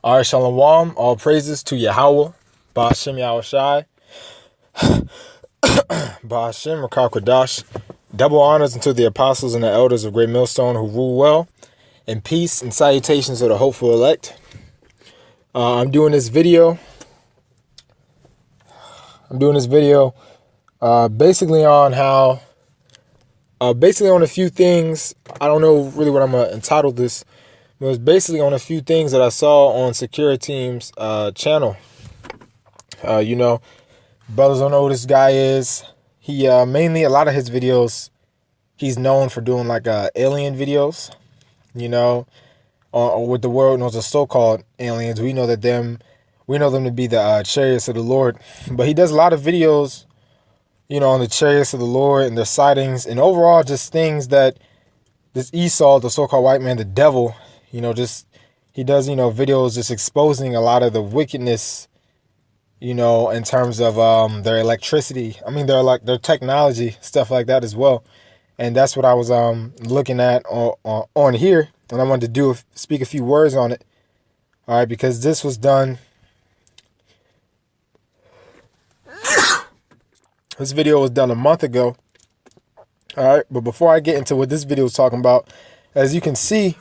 All right, Shalom. All praises to Yahweh, Ba'ashem Yahushai, Ba'ashem Rakar Kodash. Double honors unto the apostles and the elders of Great Millstone who rule well, and peace and salutations to the hopeful elect. I'm doing this video. Basically on how, basically on a few things. I don't know really what I'm gonna entitle this. It was basically on a few things that I saw on Security Team's channel. Brothers don't know who this guy is. He mainly, a lot of his videos, he's known for doing like alien videos, or with the world knows the so-called aliens. We know them to be the chariots of the Lord. But he does a lot of videos, on the chariots of the Lord and their sightings, and overall just things that this Esau, the so-called white man, the devil, he does, videos just exposing a lot of the wickedness, in terms of their electricity. I mean, their technology, stuff like that as well. And that's what I was looking at on here, and I wanted to speak a few words on it. All right, because this was done. This video was done a month ago. All right, but before I get into what this video is talking about, as you can see,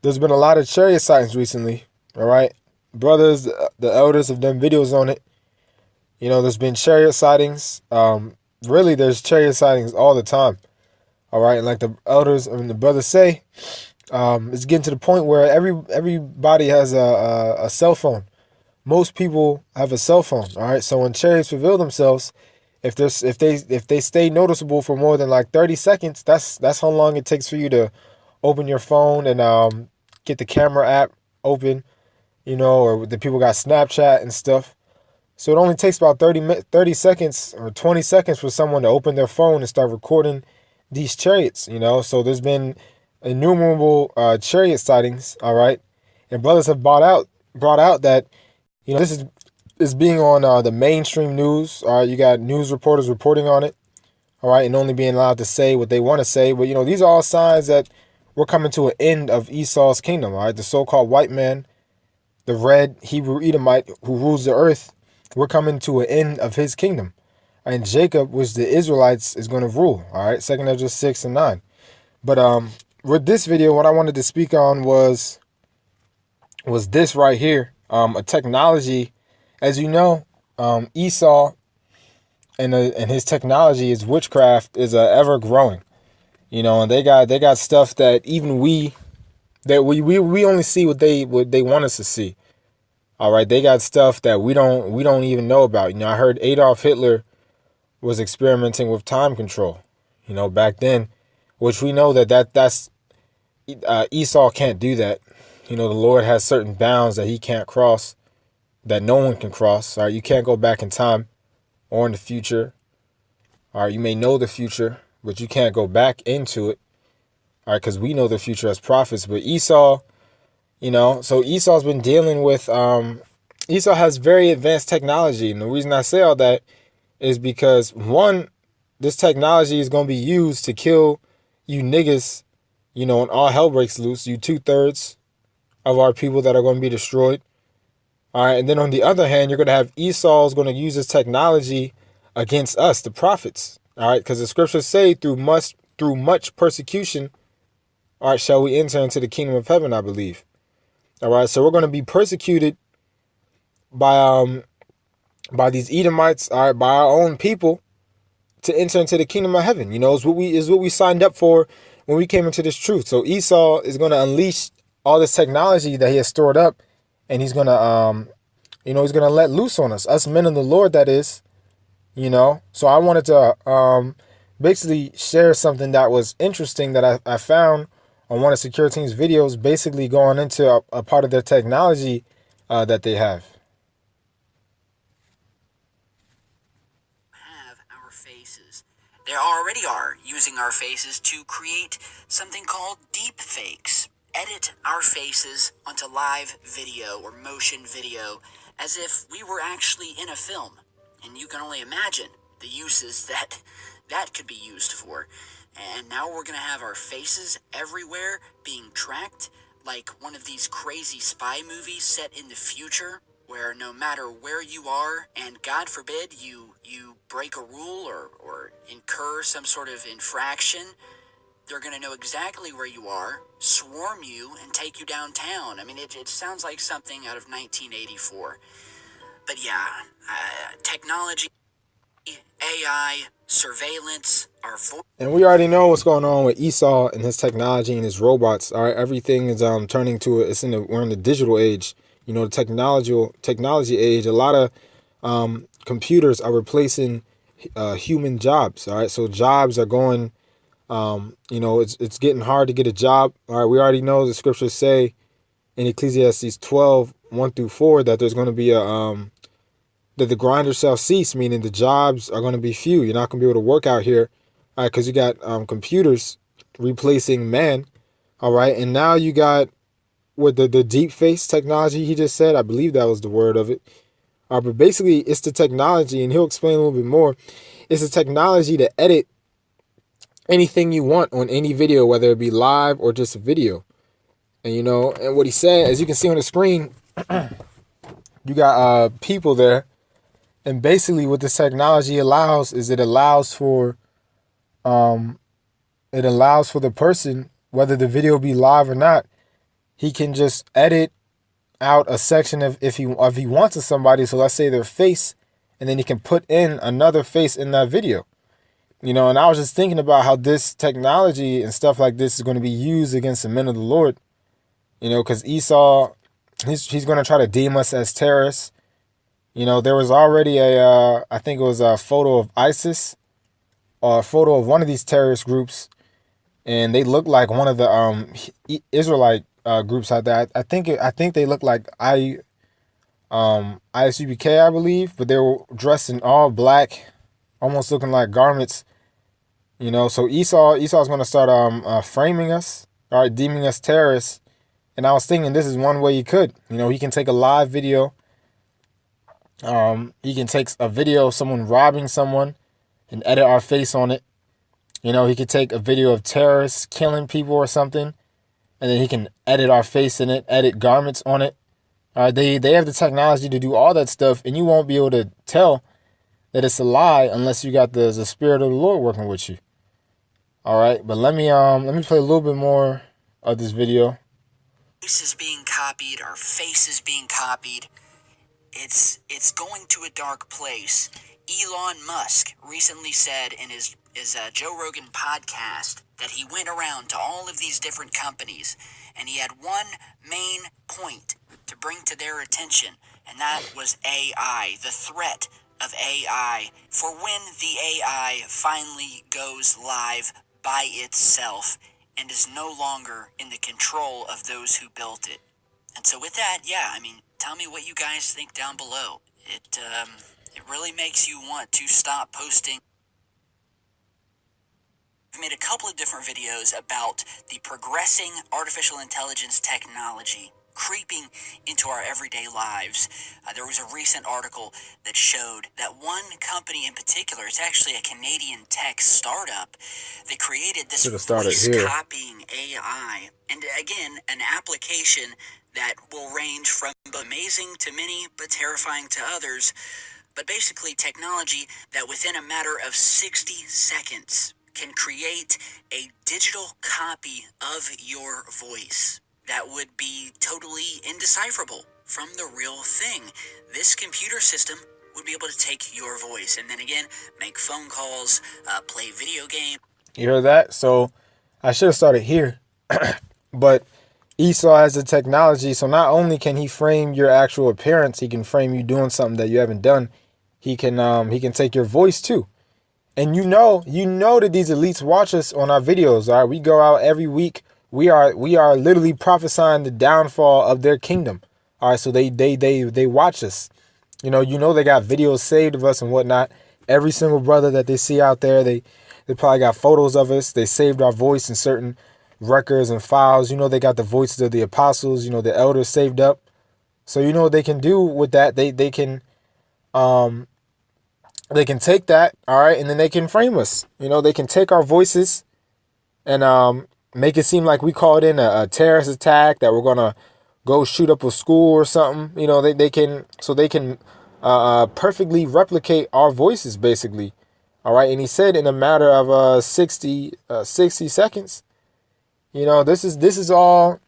there's been a lot of chariot sightings recently. All right, brothers, the elders have done videos on it. There's been chariot sightings. Really, there's chariot sightings all the time. All right, and like the elders and the brothers say, it's getting to the point where everybody has a cell phone. Most people have a cell phone. All right, so when chariots reveal themselves, if they stay noticeable for more than like 30 seconds, that's how long it takes for you to open your phone and get the camera app open, or the people got Snapchat and stuff. So it only takes about 30 seconds or 20 seconds for someone to open their phone and start recording these chariots, So there's been innumerable chariot sightings, all right? And brothers have brought out that, this is being on the mainstream news. All right, you got news reporters reporting on it, all right, and only being allowed to say what they want to say. But, these are all signs that we're coming to an end of Esau's kingdom, all right? The so-called white man, the red Hebrew Edomite who rules the earth, we're coming to an end of his kingdom. And Jacob, which the Israelites is going to rule, all right? 2 Ezra 6 and 9. But with this video, what I wanted to speak on was this right here, a technology. As you know, Esau and his technology, his witchcraft, is ever growing. And they got stuff that even we only see what they want us to see. All right, they got stuff that we don't even know about. I heard Adolf Hitler was experimenting with time control, back then, which we know that's Esau can't do that. The Lord has certain bounds that he can't cross, that no one can cross. All right, you can't go back in time or in the future. All right, you may know the future, but you can't go back into it. All right, because we know the future as prophets. But Esau, so Esau's been dealing with, Esau has very advanced technology. And the reason I say all that is because, one, this technology is going to be used to kill you niggas, and all hell breaks loose. You 2/3 of our people that are going to be destroyed. All right, and then on the other hand, you're going to have Esau's going to use this technology against us, the prophets. All right, because the scriptures say through much persecution, all right, shall we enter into the kingdom of heaven, I believe. All right, so we're going to be persecuted by these Edomites, all right, by our own people, to enter into the kingdom of heaven. Is what we signed up for when we came into this truth. So Esau is going to unleash all this technology that he has stored up, and he's going to he's going to let loose on us men of the Lord, that is. So I wanted to basically share something that was interesting that I found on one of Security Team's videos, basically going into a part of their technology that they have. Our faces. They already are using our faces to create something called deep fakes. Edit our faces onto live video or motion video as if we were actually in a film. And you can only imagine the uses that could be used for. And now we're going to have our faces everywhere being tracked like one of these crazy spy movies set in the future, where no matter where you are, and God forbid you break a rule or incur some sort of infraction, they're going to know exactly where you are, swarm you, and take you downtown. I mean, it sounds like something out of 1984. But yeah, technology, AI, surveillance, our voice. And we already know what's going on with Esau and his technology and his robots. All right, everything is turning to it. We're in the digital age. You know, the technology age. A lot of computers are replacing human jobs. All right, so jobs are going. It's getting hard to get a job. All right, we already know the scriptures say in Ecclesiastes 12:1-4 that there's going to be that the grinder shall cease, meaning the jobs are going to be few. You're not going to be able to work out here, all right, because you got computers replacing man, all right, and now you got with the deep face technology he just said. I believe that was the word of it. But basically, it's the technology, and he'll explain a little bit more. It's the technology to edit anything you want on any video, whether it be live or just a video. And and what he said, as you can see on the screen, you got people there, and basically what this technology allows is it allows for the person, whether the video be live or not, he can just edit out a section of if he wants to somebody. So let's say their face, and then he can put in another face in that video. And I was just thinking about how this technology and stuff like this is going to be used against the men of the Lord. Because Esau, he's going to try to deem us as terrorists. There was already I think it was a photo of ISIS, or a photo of one of these terrorist groups, and they look like one of the Israelite groups out there. I think they look like ISUBK, I believe, but they were dressed in all black, almost looking like garments. So Esau's going to start framing us, all right, deeming us terrorists. And I was thinking this is one way he could. He can take a live video. He can take a video of someone robbing someone and edit our face on it. He could take a video of terrorists killing people or something, and then he can edit our face in it, edit garments on it. They have the technology to do all that stuff, and you won't be able to tell that it's a lie unless you got the Spirit of the Lord working with you. All right, but let me play a little bit more of this video. Faces being copied, our faces being copied. It's going to a dark place. Elon Musk recently said in his Joe Rogan podcast that he went around to all of these different companies, and he had one main point to bring to their attention, and that was AI, the threat of AI, for when the AI finally goes live by itself and is no longer in the control of those who built it. And so with that, tell me what you guys think down below. It really makes you want to stop posting. I've made a couple of different videos about the progressing artificial intelligence technology creeping into our everyday lives. There was a recent article that showed that one company in particular, it's actually a Canadian tech startup, that created this voice copying AI. And again, an application that will range from amazing to many, but terrifying to others. But basically technology that within a matter of 60 seconds can create a digital copy of your voice that would be totally indecipherable from the real thing. This computer system would be able to take your voice and then again make phone calls, play video games. You heard that? So I should have started here. But Esau has the technology, so not only can he frame your actual appearance, he can frame you doing something that you haven't done. He can take your voice too. And you know that these elites watch us on our videos. All right, we go out every week. We are literally prophesying the downfall of their kingdom. All right, so they watch us. They got videos saved of us and whatnot. Every single brother that they see out there, they probably got photos of us. They saved our voice in certain records and files. They got the voices of the apostles, the elders saved up. So what they can do with that, they can take that, all right, and then they can frame us. They can take our voices and make it seem like we called in a terrorist attack, that we're gonna go shoot up a school or something. They can perfectly replicate our voices, basically. All right, and he said in a matter of 60 seconds. This is all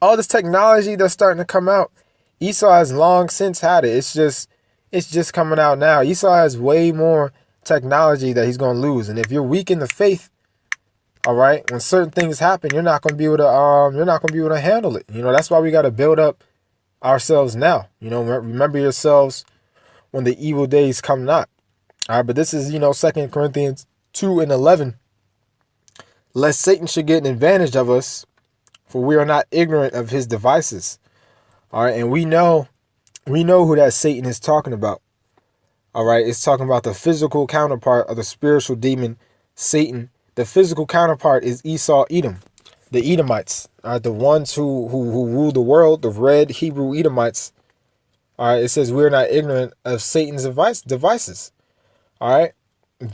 this technology that's starting to come out. Esau has long since had it. It's just coming out now. Esau has way more technology that he's gonna lose, and if you're weak in the faith, all right, when certain things happen, you're not gonna be able to handle it. That's why we got to build up ourselves now. Remember yourselves when the evil days come not. All right, but this is 2 Corinthians 2:11. Lest Satan should get an advantage of us, for we are not ignorant of his devices. All right, and we know who that Satan is talking about. All right, it's talking about the physical counterpart of the spiritual demon, Satan. The physical counterpart is Esau, Edom, the Edomites. All right, the ones who rule the world, the red Hebrew Edomites. All right, it says we're not ignorant of Satan's devices. All right,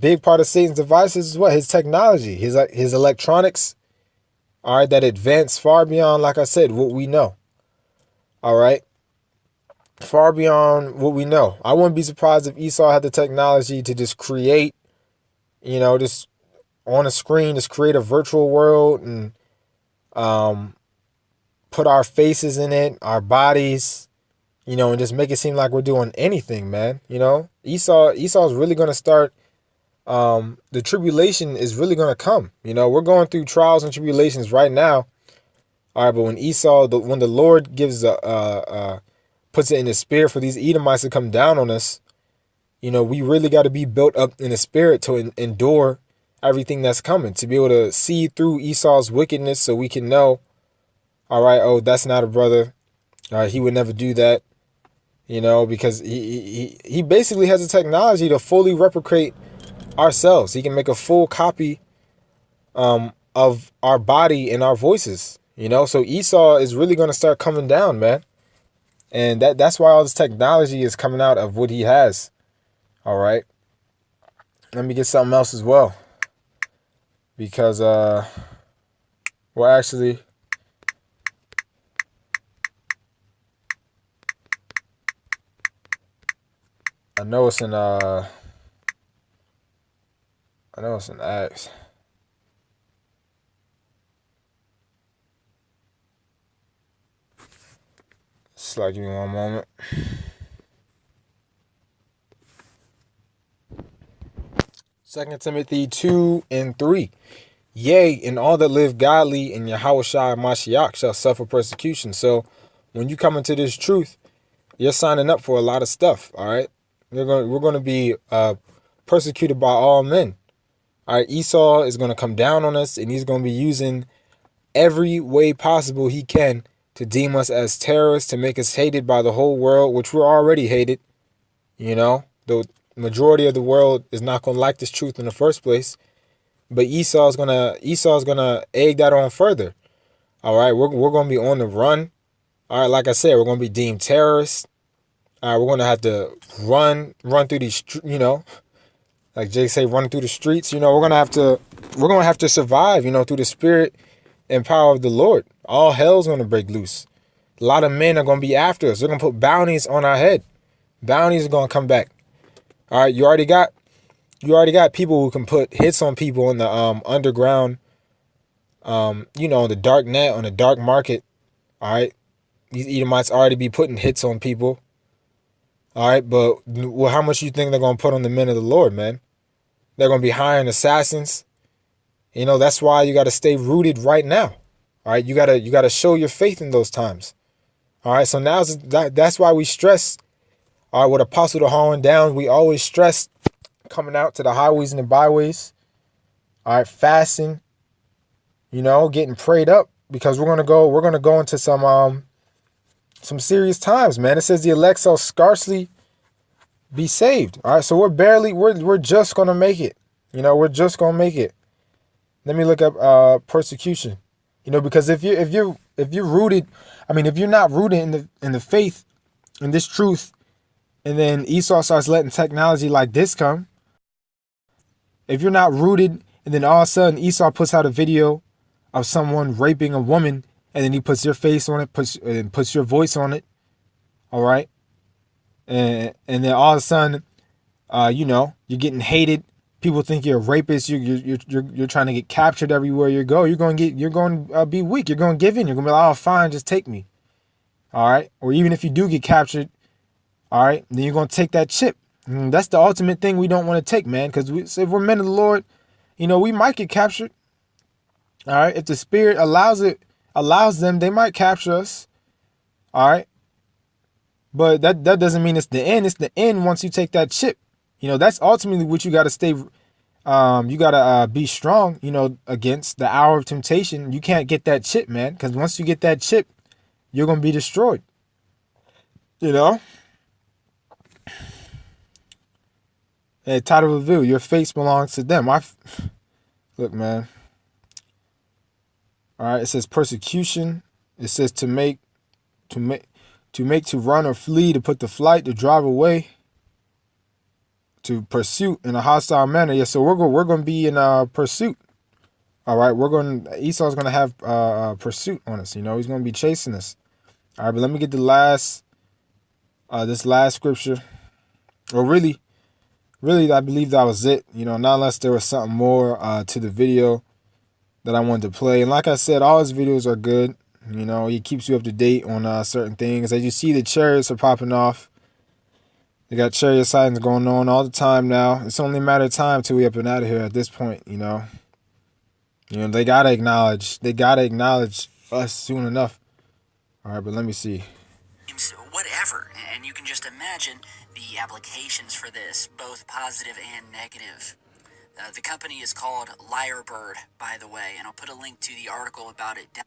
big part of Satan's devices is what? His technology, his electronics. All right, that advance far beyond, like I said, what we know. All right, far beyond what we know. I wouldn't be surprised if Esau had the technology to just create, just on a screen, just create a virtual world and put our faces in it, our bodies, and just make it seem like we're doing anything, man. Esau's really going to start. The tribulation is really going to come. We're going through trials and tribulations right now. All right, but when when the Lord gives puts it in the spirit for these Edomites to come down on us, we really got to be built up in the spirit to endure everything that's coming, to be able to see through Esau's wickedness, so we can know, all right, oh, that's not a brother. He would never do that, because he basically has the technology to fully replicate ourselves. He can make a full copy of our body and our voices, so Esau is really going to start coming down, man. And that's why all this technology is coming out of what he has. All right, let me get something else as well, because actually, I know it's in Acts. Give me one moment. 2 Timothy 2:3. Yea, and all that live godly in Yahushua Mashiach shall suffer persecution. So when you come into this truth, you're signing up for a lot of stuff. All right, we're going to be persecuted by all men. All right, Esau is going to come down on us, and he's going to be using every way possible he can to deem us as terrorists, to make us hated by the whole world, which we're already hated. The majority of the world is not going to like this truth in the first place. But Esau's gonna egg that on further. All right, we're gonna be on the run. All right, like I said, we're gonna be deemed terrorists. All right, we're gonna have to run through these, like Jake say, run through the streets. We're gonna have to survive. Through the spirit and power of the Lord. All hell's gonna break loose. A lot of men are gonna be after us. They're gonna put bounties on our head. Bounties are gonna come back. All right, you already got people who can put hits on people in the underground, on the dark net, on the dark market. All right, these Edomites already be putting hits on people. All right, but how much you think they're gonna put on the men of the Lord, man? They're gonna be hiring assassins. That's why you got to stay rooted right now. All right, you gotta show your faith in those times. All right, so that's why we stress. All right, with Apostle the Hauling Down, we always stress coming out to the highways and the byways. All right, fasting. Getting prayed up, because we're gonna go into some serious times, man. It says the elect shall scarcely be saved. All right, so we're just gonna make it. We're just gonna make it. Let me look up persecution. Because if you're rooted, if you're not rooted in the faith, in this truth, and then Esau starts letting technology like this come. If you're not rooted And then all of a sudden Esau puts out a video of someone raping a woman, and then he puts your face on it, puts your voice on it. All right. And then all of a sudden, you're getting hated. People think you're a rapist. You're trying to get captured everywhere you go. You're going to be weak. You're going to give in. You're going to be like, oh, fine, just take me. All right. Or even if you do get captured, all right, then you're going to take that chip. And that's the ultimate thing we don't want to take, man. Because if we're men of the Lord, we might get captured. All right. If the Spirit allows them, they might capture us. All right. But that doesn't mean it's the end. It's the end once you take that chip. That's ultimately what you got to stay. You got to be strong, against the hour of temptation. You can't get that chip, man. Because once you get that chip, you're going to be destroyed. And title reveal, your face belongs to them. Look, man. All right. It says persecution. It says to run or flee, to put to flight, to drive away, to pursue in a hostile manner. Yeah, so we're going to be in pursuit. All right, Esau's going to have pursuit on us. He's going to be chasing us. All right, but let me get this last scripture. Or really, I believe that was it. Not unless there was something more to the video that I wanted to play. And like I said, all his videos are good. He keeps you up to date on certain things. As you see, the chariots are popping off. They got chariot sightings going on all the time now. It's only a matter of time till we up and out of here at this point, they gotta acknowledge us soon enough. All right, but let me see. Whatever, and you can just imagine the applications for this, both positive and negative. The company is called Lyrebird, by the way, and I'll put a link to the article about it down.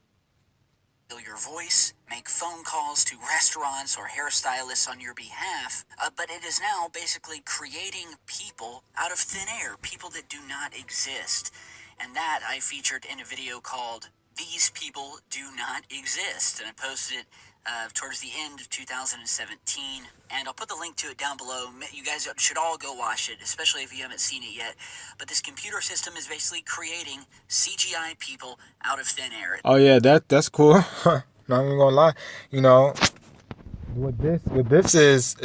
Your voice, make phone calls to restaurants or hairstylists on your behalf, but it is now basically creating people out of thin air, people that do not exist. And that I featured in a video called These People Do Not Exist, and I posted it towards the end of 2017, and I'll put the link to it down below. You guys should all go watch it, especially if you haven't seen it yet. But this computer system is basically creating CGI people out of thin air. Oh yeah, that's cool. Not even gonna lie. What this is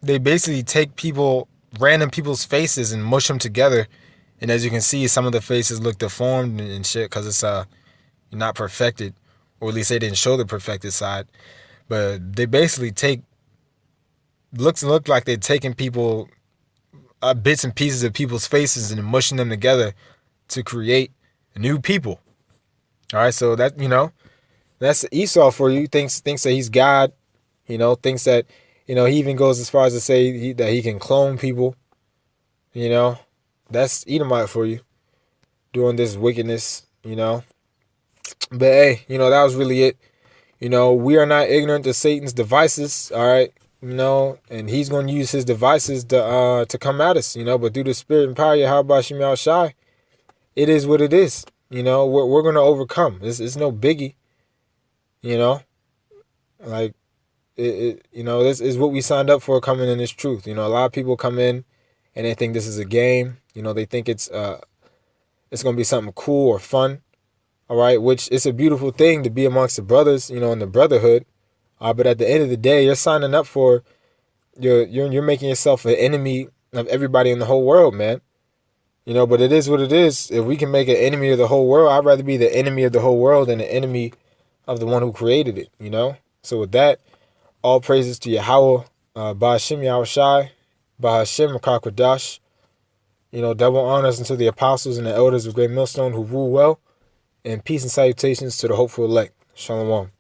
they basically take random people's faces and mush them together, and as you can see, some of the faces look deformed and shit because it's not perfected. Or at least they didn't show the perfected side. But they basically look like they're taking people, bits and pieces of people's faces and mushing them together to create new people. All right, so that's Esau for you. Thinks that he's God. Thinks that, he even goes as far as to say that he can clone people. That's Edomite for you, doing this wickedness, But hey, that was really it. We are not ignorant to Satan's devices, all right? And he's going to use his devices to come at us, but through the Spirit and power, Yahweh Shem Yahweh Shai, it is what it is. We're going to overcome. It's no biggie, like this is what we signed up for, coming in this truth. A lot of people come in and they think this is a game. They think it's going to be something cool or fun. All right, which it's a beautiful thing to be amongst the brothers, in the brotherhood. But at the end of the day, you're signing up for, you're making yourself an enemy of everybody in the whole world, man. But it is what it is. If we can make an enemy of the whole world, I'd rather be the enemy of the whole world than the enemy of the one who created it, So with that, all praises to Yahweh, Ba'ashem Yahweh Shai, Ba'ashem Rakakwadash. Double honors unto the apostles and the elders of Great Millstone who rule well. And peace and salutations to the hopeful elect. Shalom.